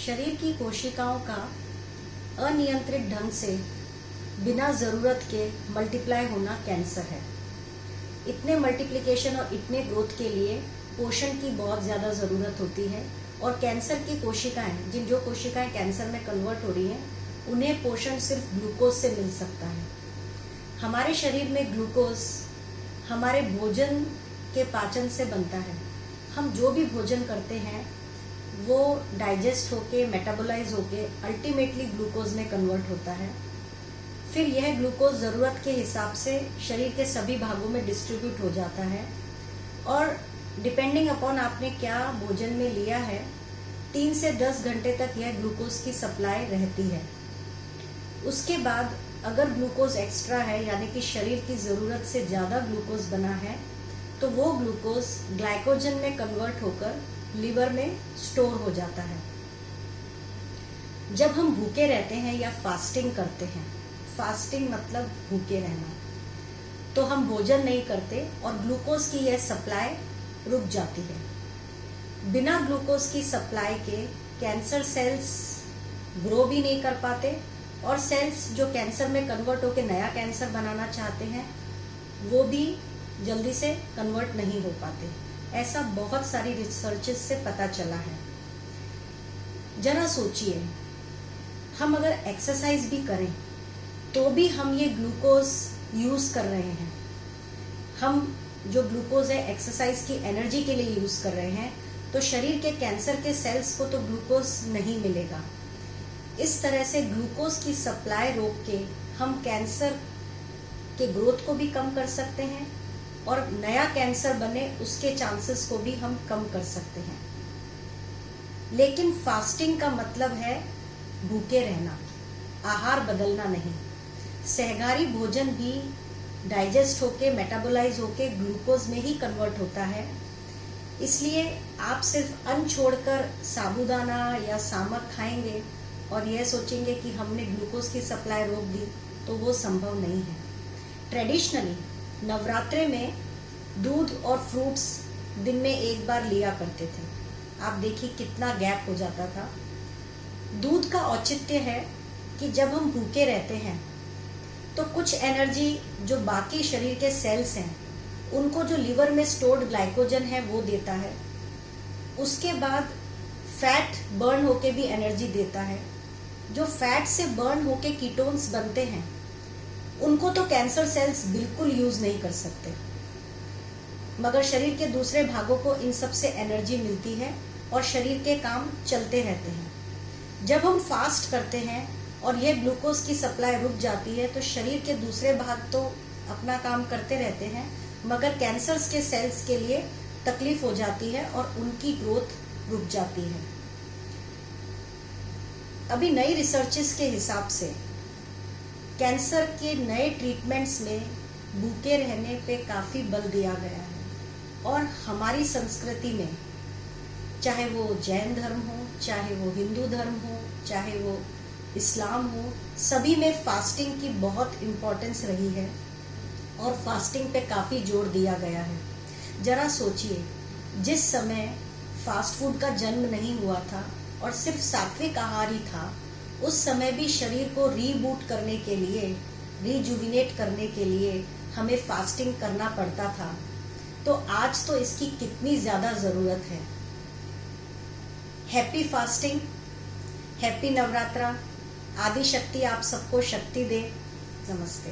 शरीर की कोशिकाओं का अनियंत्रित ढंग से बिना ज़रूरत के मल्टीप्लाई होना कैंसर है। इतने मल्टीप्लिकेशन और इतने ग्रोथ के लिए पोषण की बहुत ज़्यादा ज़रूरत होती है और कैंसर की कोशिकाएं जो कोशिकाएं कैंसर में कन्वर्ट हो रही हैं उन्हें पोषण सिर्फ ग्लूकोज से मिल सकता है। हमारे शरीर में ग्लूकोज हमारे भोजन के पाचन से बनता है। हम जो भी भोजन करते हैं वो डाइजेस्ट होके मेटाबोलाइज होके अल्टीमेटली ग्लूकोज में कन्वर्ट होता है। फिर यह ग्लूकोज ज़रूरत के हिसाब से शरीर के सभी भागों में डिस्ट्रीब्यूट हो जाता है और डिपेंडिंग अपॉन आपने क्या भोजन में लिया है 3 से 10 घंटे तक यह ग्लूकोज की सप्लाई रहती है। उसके बाद अगर ग्लूकोज एक्स्ट्रा है यानी कि शरीर की ज़रूरत से ज़्यादा ग्लूकोज बना है तो वो ग्लूकोज ग्लाइकोजन में कन्वर्ट होकर लीवर में स्टोर हो जाता है। जब हम भूखे रहते हैं या फास्टिंग करते हैं, फास्टिंग मतलब भूखे रहना, तो हम भोजन नहीं करते और ग्लूकोज की यह सप्लाई रुक जाती है। बिना ग्लूकोज की सप्लाई के कैंसर सेल्स ग्रो भी नहीं कर पाते और सेल्स जो कैंसर में कन्वर्ट होकर नया कैंसर बनाना चाहते हैं वो भी जल्दी से कन्वर्ट नहीं हो पाते। ऐसा बहुत सारी रिसर्चेस से पता चला है। जरा सोचिए, हम अगर एक्सरसाइज भी करें तो भी हम ये ग्लूकोज यूज कर रहे हैं। हम जो ग्लूकोज है एक्सरसाइज की एनर्जी के लिए यूज कर रहे हैं, तो शरीर के कैंसर के सेल्स को तो ग्लूकोज नहीं मिलेगा। इस तरह से ग्लूकोज की सप्लाई रोक के हम कैंसर के ग्रोथ को भी कम कर सकते हैं और नया कैंसर बने उसके चांसेस को भी हम कम कर सकते हैं। लेकिन फास्टिंग का मतलब है भूखे रहना, आहार बदलना नहीं। सहगारी भोजन भी डाइजेस्ट होके मेटाबोलाइज होके ग्लूकोज में ही कन्वर्ट होता है। इसलिए आप सिर्फ अन्न छोड़कर साबूदाना या सामक खाएंगे और यह सोचेंगे कि हमने ग्लूकोज की सप्लाई रोक दी, तो वो संभव नहीं है। ट्रेडिशनली नवरात्रे में दूध और फ्रूट्स दिन में एक बार लिया करते थे। आप देखिए कितना गैप हो जाता था। दूध का औचित्य है कि जब हम भूखे रहते हैं तो कुछ एनर्जी जो बाकी शरीर के सेल्स हैं उनको जो लीवर में स्टोर्ड ग्लाइकोजन है वो देता है। उसके बाद फैट बर्न होके भी एनर्जी देता है। जो फैट से बर्न होके कीटोन्स बनते हैं उनको तो कैंसर सेल्स बिल्कुल यूज नहीं कर सकते, मगर शरीर के दूसरे भागों को इन सब से एनर्जी मिलती है और शरीर के काम चलते रहते हैं। जब हम फास्ट करते हैं और यह ग्लूकोज की सप्लाई रुक जाती है तो शरीर के दूसरे भाग तो अपना काम करते रहते हैं, मगर कैंसर्स के सेल्स के लिए तकलीफ हो जाती है और उनकी ग्रोथ रुक जाती है। अभी नई रिसर्चेस के हिसाब से कैंसर के नए ट्रीटमेंट्स में भूखे रहने पे काफ़ी बल दिया गया है और हमारी संस्कृति में, चाहे वो जैन धर्म हो, चाहे वो हिंदू धर्म हो, चाहे वो इस्लाम हो, सभी में फास्टिंग की बहुत इम्पोर्टेंस रही है और फास्टिंग पे काफ़ी जोर दिया गया है। जरा सोचिए, जिस समय फास्ट फूड का जन्म नहीं हुआ था और सिर्फ सात्विक आहार ही था, उस समय भी शरीर को रीबूट करने के लिए, रिजुविनेट करने के लिए हमें फास्टिंग करना पड़ता था। तो आज तो इसकी कितनी ज़्यादा ज़रूरत है। Happy fasting, happy Navratra. आदि शक्ति आप सबको शक्ति दे। नमस्ते।